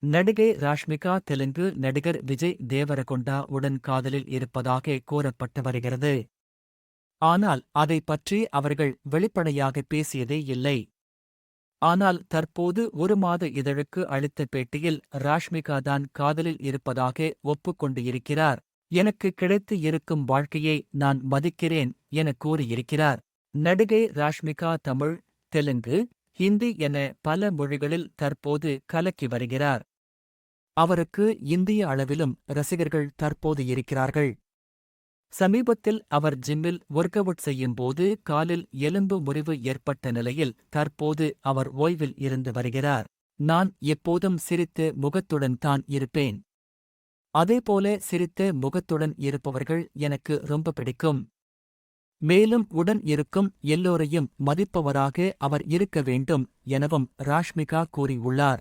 நடிகை ராஷ்மிகா தெலுங்கு நடிகர் விஜய் தேவரகொண்டா உடன் காதலில் இருப்பதாக கூறப்பட்டு வருகிறது. ஆனால் அதை பற்றி அவர்கள் வெளிப்படையாக பேசியதே இல்லை. ஆனால் தற்போது ஒரு மாத இதழுக்கு அளித்த பேட்டியில் ராஷ்மிகா தான் காதலில் இருப்பதாக ஒப்புக்கொண்டு இருக்கிறார். எனக்கு கிடைத்து இருக்கும் வாழ்க்கையை நான் மதிக்கிறேன் என கூறியிருக்கிறார். நடிகை ராஷ்மிகா தமிழ், தெலுங்கு, ஹிந்தி என பல மொழிகளில் தற்போது கலக்கி வருகிறார். அவருக்கு இந்திய அளவிலும் ரசிகர்கள் தற்போது இருக்கிறார்கள். சமீபத்தில் அவர் ஜிம்மில் ஒர்க் அவுட் செய்யும்போது காலில் எலும்பு முறிவு ஏற்பட்ட நிலையில் தற்போது அவர் ஓய்வில் இருந்து வருகிறார். நான் எப்போதும் சிரித்த முகத்துடன் தான் இருப்பேன். அதேபோல சிரித்த முகத்துடன் இருப்பவர்கள் எனக்கு ரொம்ப பிடிக்கும். மேலும் உடன் இருக்கும் எல்லோரையும் மதிப்பவராக அவர் இருக்க வேண்டும் எனவும் ராஷ்மிகா கூறியுள்ளார்.